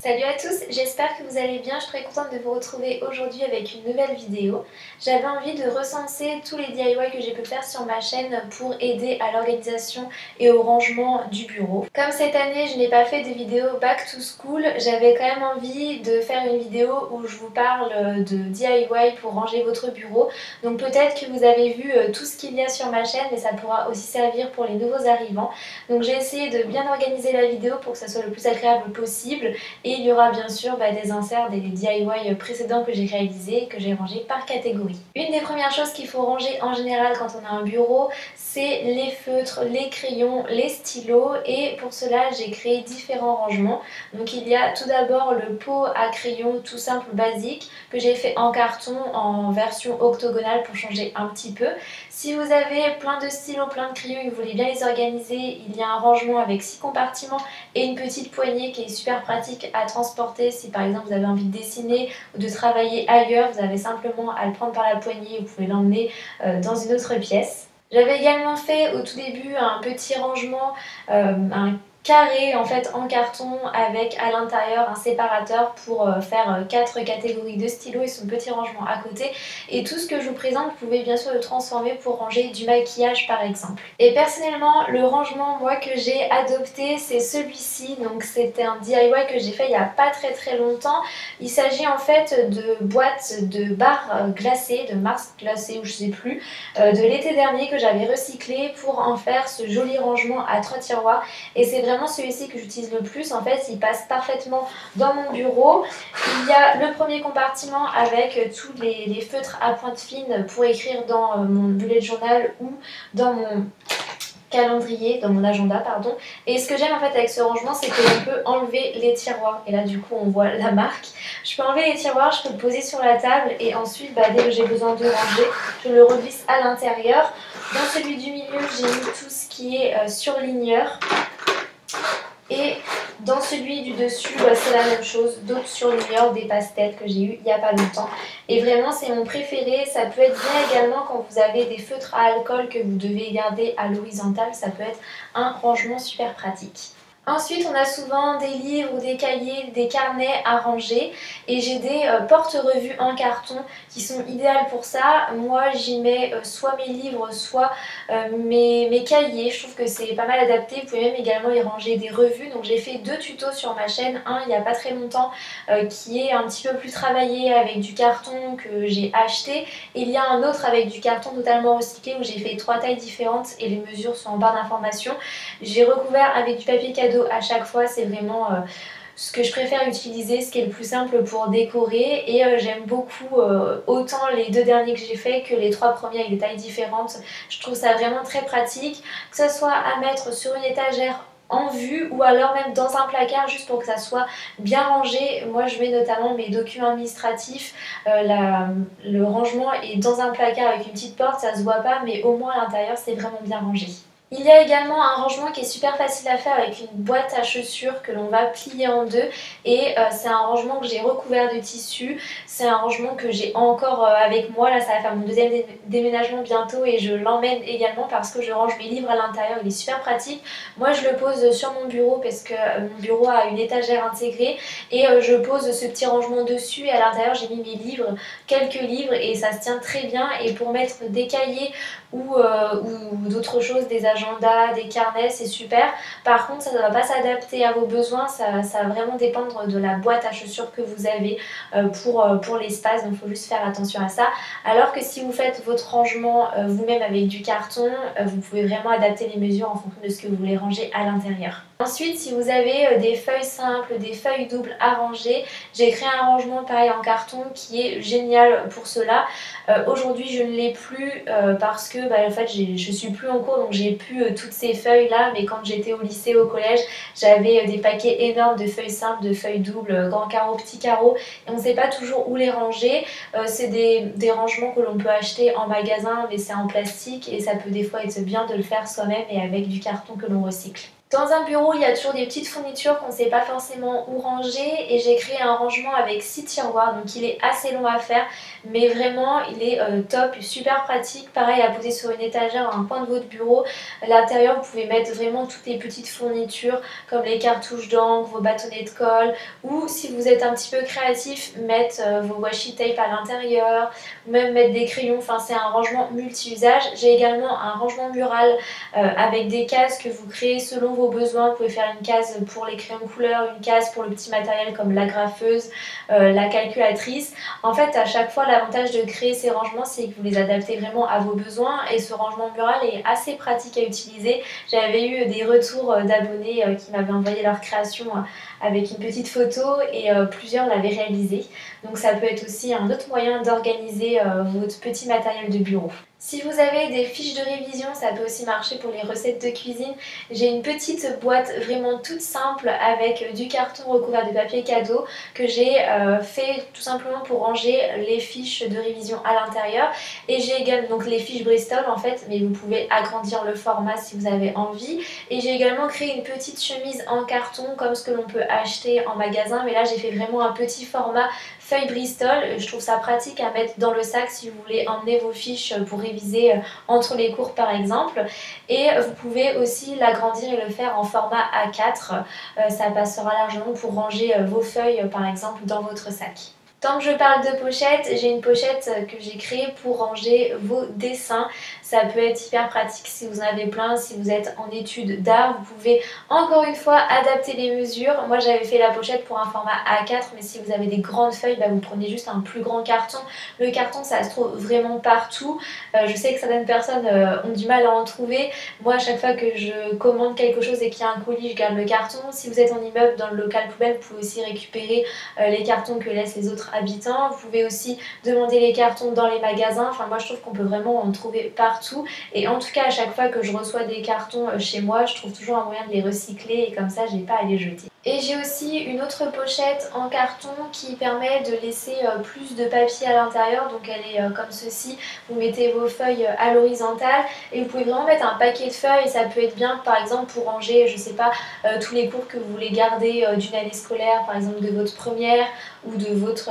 Salut à tous, j'espère que vous allez bien, je suis très contente de vous retrouver aujourd'hui avec une nouvelle vidéo. J'avais envie de recenser tous les DIY que j'ai pu faire sur ma chaîne pour aider à l'organisation et au rangement du bureau. Comme cette année je n'ai pas fait de vidéo back to school, j'avais quand même envie de faire une vidéo où je vous parle de DIY pour ranger votre bureau. Donc peut-être que vous avez vu tout ce qu'il y a sur ma chaîne, mais ça pourra aussi servir pour les nouveaux arrivants. Donc j'ai essayé de bien organiser la vidéo pour que ça soit le plus agréable possible. Et il y aura bien sûr des inserts des DIY précédents que j'ai réalisés, que j'ai rangés par catégorie. Une des premières choses qu'il faut ranger en général quand on a un bureau, c'est les feutres, les crayons, les stylos, et pour cela j'ai créé différents rangements. Donc il y a tout d'abord le pot à crayon tout simple basique que j'ai fait en carton en version octogonale pour changer un petit peu. Si vous avez plein de stylos, plein de crayons et que vous voulez bien les organiser, il y a un rangement avec 6 compartiments et une petite poignée qui est super pratique à transporter. Si par exemple vous avez envie de dessiner ou de travailler ailleurs, vous avez simplement à le prendre par la poignée, vous pouvez l'emmener dans une autre pièce. J'avais également fait au tout début un petit rangement, un carré en fait en carton avec à l'intérieur un séparateur pour faire 4 catégories de stylos et son petit rangement à côté. Et tout ce que je vous présente, vous pouvez bien sûr le transformer pour ranger du maquillage par exemple. Et personnellement, le rangement moi que j'ai adopté, c'est celui-ci. Donc c'était un DIY que j'ai fait il n'y a pas très longtemps. Il s'agit en fait de boîtes de barres glacées, de Mars glacées ou je sais plus, de l'été dernier que j'avais recyclé pour en faire ce joli rangement à 3 tiroirs. Et c'est vraiment celui-ci que j'utilise le plus. En fait, il passe parfaitement dans mon bureau. Il y a le premier compartiment avec tous les feutres à pointe fine pour écrire dans mon bullet journal ou dans mon calendrier, dans mon agenda pardon. Et ce que j'aime en fait avec ce rangement, c'est que l'on peut enlever les tiroirs. Et là du coup on voit la marque. Je peux enlever les tiroirs, je peux le poser sur la table et ensuite dès que j'ai besoin de ranger, je le reglisse à l'intérieur. Dans celui du milieu, j'ai mis tout ce qui est surligneur. Et dans celui du dessus, c'est la même chose, d'autres surligneurs, des pastels que j'ai eu il n'y a pas longtemps. Et vraiment c'est mon préféré. Ça peut être bien également quand vous avez des feutres à alcool que vous devez garder à l'horizontale, ça peut être un rangement super pratique. Ensuite, on a souvent des livres ou des cahiers, des carnets à ranger et j'ai des porte-revues en carton qui sont idéales pour ça. Moi, j'y mets soit mes livres, soit mes cahiers. Je trouve que c'est pas mal adapté. Vous pouvez même également y ranger des revues. Donc j'ai fait 2 tutos sur ma chaîne. Un il n'y a pas très longtemps qui est un petit peu plus travaillé avec du carton que j'ai acheté. Et il y a un autre avec du carton totalement recyclé où j'ai fait 3 tailles différentes et les mesures sont en barre d'information. J'ai recouvert avec du papier cadeau à chaque fois, c'est vraiment ce que je préfère utiliser, ce qui est le plus simple pour décorer. Et j'aime beaucoup autant les 2 derniers que j'ai fait que les 3 premiers avec des tailles différentes. Je trouve ça vraiment très pratique, que ce soit à mettre sur une étagère en vue ou alors même dans un placard juste pour que ça soit bien rangé. Moi je mets notamment mes documents administratifs, le rangement est dans un placard avec une petite porte, ça se voit pas mais au moins à l'intérieur c'est vraiment bien rangé. Il y a également un rangement qui est super facile à faire avec une boîte à chaussures que l'on va plier en deux et c'est un rangement que j'ai recouvert de tissu. C'est un rangement que j'ai encore avec moi, là ça va faire mon 2e déménagement bientôt et je l'emmène également parce que je range mes livres à l'intérieur, il est super pratique. Moi je le pose sur mon bureau parce que mon bureau a une étagère intégrée et je pose ce petit rangement dessus et à l'intérieur j'ai mis mes livres, quelques livres et ça se tient très bien. Et pour mettre des cahiers ou d'autres choses, des agendas, des carnets, c'est super. Par contre, ça ne va pas s'adapter à vos besoins, ça va vraiment dépendre de la boîte à chaussures que vous avez pour l'espace, donc il faut juste faire attention à ça. Alors que si vous faites votre rangement vous-même avec du carton, vous pouvez vraiment adapter les mesures en fonction de ce que vous voulez ranger à l'intérieur. Ensuite, si vous avez des feuilles simples, des feuilles doubles à ranger, j'ai créé un rangement pareil en carton qui est génial pour cela. Aujourd'hui, je ne l'ai plus parce que en fait, je suis plus en cours, donc j'ai plus toutes ces feuilles là. Mais quand j'étais au lycée, au collège, j'avais des paquets énormes de feuilles simples, de feuilles doubles, grands carreaux, petits carreaux, et on ne sait pas toujours où les ranger. C'est des rangements que l'on peut acheter en magasin, mais c'est en plastique et ça peut des fois être bien de le faire soi-même et avec du carton que l'on recycle. Dans un bureau, il y a toujours des petites fournitures qu'on ne sait pas forcément où ranger et j'ai créé un rangement avec 6 tiroirs, donc il est assez long à faire mais vraiment il est top, super pratique, pareil à poser sur une étagère à un coin de votre bureau. À l'intérieur vous pouvez mettre vraiment toutes les petites fournitures comme les cartouches d'encre, vos bâtonnets de colle ou si vous êtes un petit peu créatif, mettre vos washi tape à l'intérieur ou même mettre des crayons, enfin c'est un rangement multi-usage. J'ai également un rangement mural avec des cases que vous créez selon vos besoins. Vous pouvez faire une case pour les crayons de couleur, une case pour le petit matériel comme l'agrafeuse, la calculatrice. En fait à chaque fois l'avantage de créer ces rangements c'est que vous les adaptez vraiment à vos besoins et ce rangement mural est assez pratique à utiliser. J'avais eu des retours d'abonnés qui m'avaient envoyé leur création avec une petite photo et plusieurs l'avaient réalisé. Donc ça peut être aussi un autre moyen d'organiser votre petit matériel de bureau. Si vous avez des fiches de révision, ça peut aussi marcher pour les recettes de cuisine. J'ai une petite boîte vraiment toute simple avec du carton recouvert de papier cadeau que j'ai fait tout simplement pour ranger les fiches de révision à l'intérieur. Et j'ai également donc les fiches Bristol en fait, mais vous pouvez agrandir le format si vous avez envie. Et j'ai également créé une petite chemise en carton comme ce que l'on peut acheter en magasin, mais là j'ai fait vraiment un petit format feuille Bristol. Je trouve ça pratique à mettre dans le sac si vous voulez emmener vos fiches pour réviser entre les cours par exemple. Et vous pouvez aussi l'agrandir et le faire en format A4. Ça passera largement pour ranger vos feuilles par exemple dans votre sac. Tant que je parle de pochette, j'ai une pochette que j'ai créée pour ranger vos dessins. Ça peut être hyper pratique si vous en avez plein, si vous êtes en études d'art. Vous pouvez encore une fois adapter les mesures. Moi j'avais fait la pochette pour un format A4, mais si vous avez des grandes feuilles, vous prenez juste un plus grand carton. Le carton ça se trouve vraiment partout. Je sais que certaines personnes ont du mal à en trouver. Moi à chaque fois que je commande quelque chose et qu'il y a un colis, je garde le carton. Si vous êtes en immeuble dans le local poubelle, vous pouvez aussi récupérer les cartons que laissent les autres habitants. Vous pouvez aussi demander les cartons dans les magasins. Enfin moi je trouve qu'on peut vraiment en trouver partout et en tout cas à chaque fois que je reçois des cartons chez moi je trouve toujours un moyen de les recycler et comme ça j'ai pas à les jeter. Et j'ai aussi une autre pochette en carton qui permet de laisser plus de papier à l'intérieur, donc elle est comme ceci. Vous mettez vos feuilles à l'horizontale et vous pouvez vraiment mettre un paquet de feuilles. Ça peut être bien par exemple pour ranger, je sais pas, tous les cours que vous voulez garder d'une année scolaire, par exemple de votre première ou de votre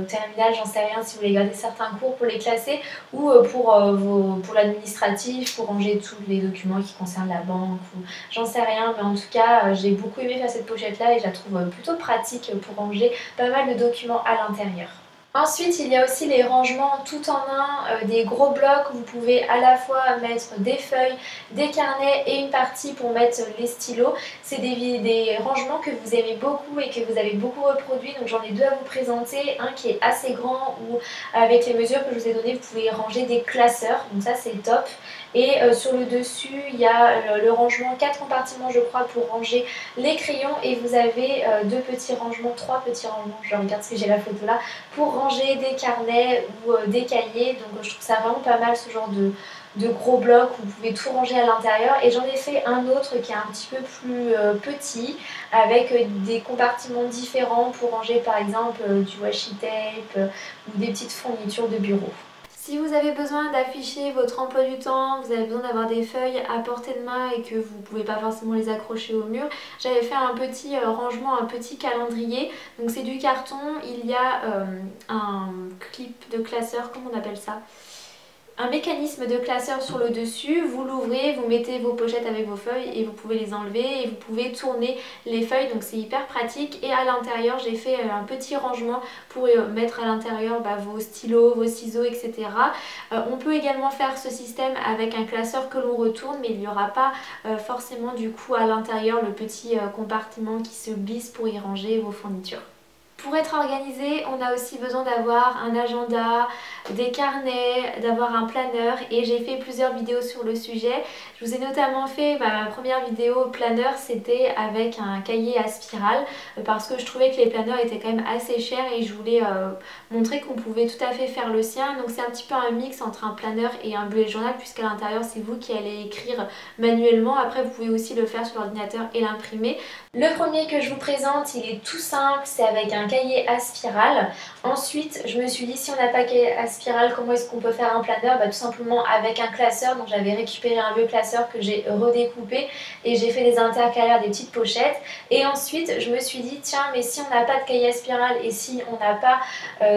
terminale, j'en sais rien, si vous voulez garder certains cours pour les classer ou pour l'administratif, pour ranger tous les documents qui concernent la banque ou j'en sais rien, mais en tout cas j'ai beaucoup aimé faire cette pochette là et je la trouve plutôt pratique pour ranger pas mal de documents à l'intérieur. Ensuite, il y a aussi les rangements tout en un, des gros blocs où vous pouvez à la fois mettre des feuilles, des carnets et une partie pour mettre les stylos. C'est des rangements que vous aimez beaucoup et que vous avez beaucoup reproduits, donc j'en ai deux à vous présenter. Un qui est assez grand où avec les mesures que je vous ai données, vous pouvez ranger des classeurs, donc ça c'est top. Et sur le dessus, il y a le rangement 4 compartiments je crois pour ranger les crayons et vous avez deux petits rangements, trois petits rangements, je regarde si j'ai la photo là, pour ranger des carnets ou des cahiers. Donc je trouve ça vraiment pas mal ce genre de gros blocs où vous pouvez tout ranger à l'intérieur. Et j'en ai fait un autre qui est un petit peu plus petit avec des compartiments différents pour ranger par exemple du washi tape ou des petites fournitures de bureau. Si vous avez besoin d'afficher votre emploi du temps, vous avez besoin d'avoir des feuilles à portée de main et que vous ne pouvez pas forcément les accrocher au mur, j'avais fait un petit rangement, un petit calendrier. Donc c'est du carton, il y a un clip de classeur, comment on appelle ça ? Un mécanisme de classeur sur le dessus, vous l'ouvrez, vous mettez vos pochettes avec vos feuilles et vous pouvez les enlever et vous pouvez tourner les feuilles, donc c'est hyper pratique. Et à l'intérieur j'ai fait un petit rangement pour mettre à l'intérieur vos stylos, vos ciseaux, etc. On peut également faire ce système avec un classeur que l'on retourne, mais il n'y aura pas forcément du coup à l'intérieur le petit compartiment qui se glisse pour y ranger vos fournitures. Pour être organisé, on a aussi besoin d'avoir un agenda, des carnets, d'avoir un planeur et j'ai fait plusieurs vidéos sur le sujet. Je vous ai notamment fait ma première vidéo planeur, c'était avec un cahier à spirale parce que je trouvais que les planeurs étaient quand même assez chers et je voulais montrer qu'on pouvait tout à fait faire le sien. Donc c'est un petit peu un mix entre un planeur et un bullet journal puisqu'à l'intérieur c'est vous qui allez écrire manuellement. Après vous pouvez aussi le faire sur l'ordinateur et l'imprimer. Le premier que je vous présente, il est tout simple, c'est avec un un cahier à spirale. Ensuite, je me suis dit si on n'a pas de cahier à spirale, comment est-ce qu'on peut faire un planeur? Tout simplement avec un classeur. Donc j'avais récupéré un vieux classeur que j'ai redécoupé et j'ai fait des intercalaires, des petites pochettes. Et ensuite, je me suis dit tiens, mais si on n'a pas de cahier à spirale et si on n'a pas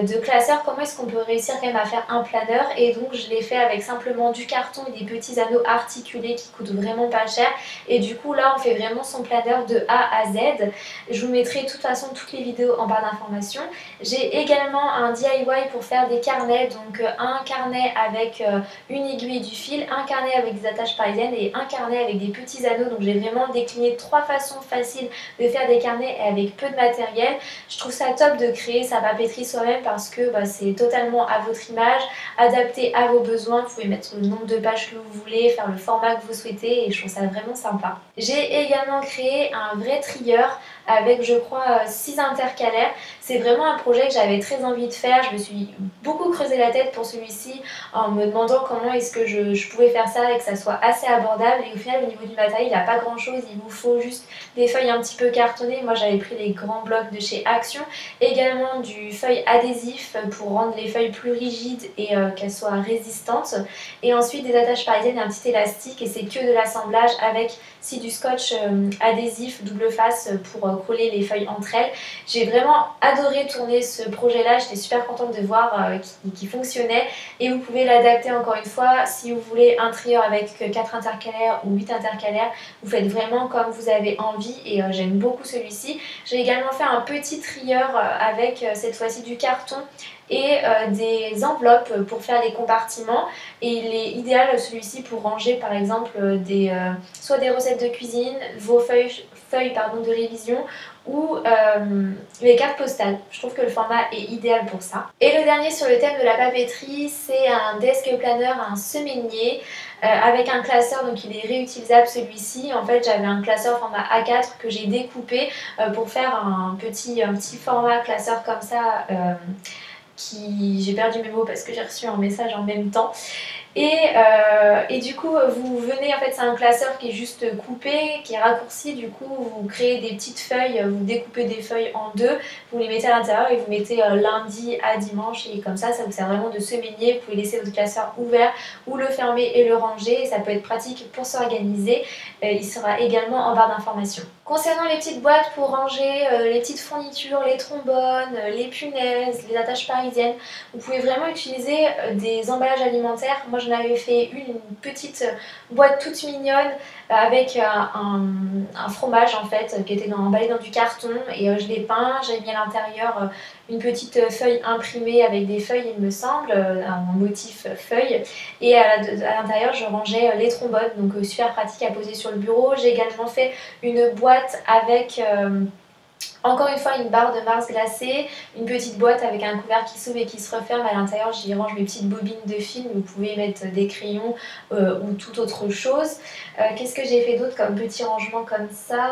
de classeur, comment est-ce qu'on peut réussir quand même à faire un planeur? Et donc je l'ai fait avec simplement du carton et des petits anneaux articulés qui coûtent vraiment pas cher. Et du coup là on fait vraiment son planeur de A à Z. Je vous mettrai de toute façon toutes les vidéos en barre d'informations. J'ai également un DIY pour faire des carnets, donc un carnet avec une aiguille et du fil, un carnet avec des attaches parisiennes et un carnet avec des petits anneaux. Donc j'ai vraiment décliné 3 façons faciles de faire des carnets et avec peu de matériel. Je trouve ça top de créer sa papeterie soi-même parce que c'est totalement à votre image, adapté à vos besoins. Vous pouvez mettre le nombre de pages que vous voulez, faire le format que vous souhaitez et je trouve ça vraiment sympa. J'ai également créé un vrai trieur avec je crois 6 intercalaires. C'est vraiment un projet que j'avais très envie de faire. Je me suis beaucoup creusé la tête pour celui-ci en me demandant comment est-ce que je pouvais faire ça et que ça soit assez abordable. Et au final au niveau du matériel il n'y a pas grand chose, il vous faut juste des feuilles un petit peu cartonnées. Moi j'avais pris les grands blocs de chez Action, également du feuille adhésif pour rendre les feuilles plus rigides et qu'elles soient résistantes, et ensuite des attaches parisiennes et un petit élastique, et c'est que de l'assemblage avec du scotch adhésif double face pour coller les feuilles entre elles. J'ai vraiment adoré tourner ce projet là, j'étais super contente de voir qu'il fonctionnait, et vous pouvez l'adapter encore une fois si vous voulez un trieur avec 4 intercalaires ou 8 intercalaires, vous faites vraiment comme vous avez envie et j'aime beaucoup celui-ci. J'ai également fait un petit trieur avec cette fois-ci du carton et des enveloppes pour faire les compartiments, et il est idéal celui-ci pour ranger par exemple soit des recettes de cuisine, vos feuilles de révision ou les cartes postales. Je trouve que le format est idéal pour ça. Et le dernier sur le thème de la papeterie, c'est un desk planner, un semainier avec un classeur, donc il est réutilisable celui-ci. En fait j'avais un classeur format A4 que j'ai découpé pour faire un petit format classeur comme ça. J'ai perdu mes mots parce que j'ai reçu un message en même temps. Et du coup vous venez, en fait c'est un classeur qui est juste coupé, qui est raccourci, du coup vous créez des petites feuilles, vous découpez des feuilles en deux, vous les mettez à l'intérieur et vous mettez lundi à dimanche, et comme ça vous sert vraiment de semainier. Vous pouvez laisser votre classeur ouvert ou le fermer et le ranger, et ça peut être pratique pour s'organiser. Il sera également en barre d'informations. Concernant les petites boîtes pour ranger les petites fournitures, les trombones, les punaises, les attaches parisiennes, vous pouvez vraiment utiliser des emballages alimentaires. Moi j'en avais fait une petite boîte toute mignonne avec un fromage en fait qui était emballé dans du carton, et je l'ai peint, j'ai mis à l'intérieur une petite feuille imprimée avec des feuilles il me semble, un motif feuille, et à l'intérieur je rangeais les trombones, donc super pratique à poser sur le bureau. J'ai également fait une boîte avec encore une fois une barre de Mars glacée, une petite boîte avec un couvercle qui s'ouvre et qui se referme. À l'intérieur j'y range mes petites bobines de film, vous pouvez mettre des crayons ou toute autre chose. Qu'est-ce que j'ai fait d'autre comme petit rangement comme ça?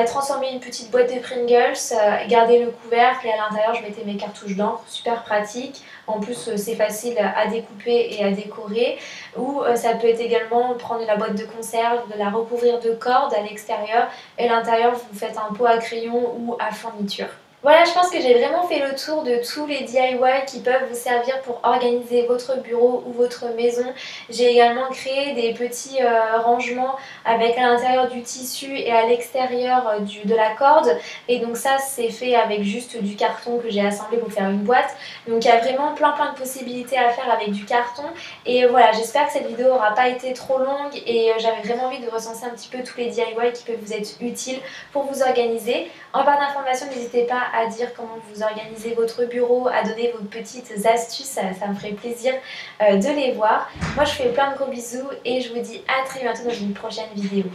Transformer une petite boîte de Pringles, garder le couvercle, et à l'intérieur je mettais mes cartouches d'encre, super pratique. En plus c'est facile à découper et à décorer. Ou ça peut être également prendre la boîte de conserve, de la recouvrir de cordes à l'extérieur, et à l'intérieur vous faites un pot à crayon ou à fourniture. Voilà, je pense que j'ai vraiment fait le tour de tous les DIY qui peuvent vous servir pour organiser votre bureau ou votre maison. J'ai également créé des petits rangements avec à l'intérieur du tissu et à l'extérieur de la corde. Et donc ça c'est fait avec juste du carton que j'ai assemblé pour faire une boîte. Donc il y a vraiment plein de possibilités à faire avec du carton. Et voilà, j'espère que cette vidéo n'aura pas été trop longue, et j'avais vraiment envie de recenser un petit peu tous les DIY qui peuvent vous être utiles pour vous organiser. En barre d'informations, n'hésitez pas à dire comment vous organisez votre bureau, à donner vos petites astuces, ça me ferait plaisir de les voir. Moi je vous fais plein de gros bisous et je vous dis à très bientôt dans une prochaine vidéo.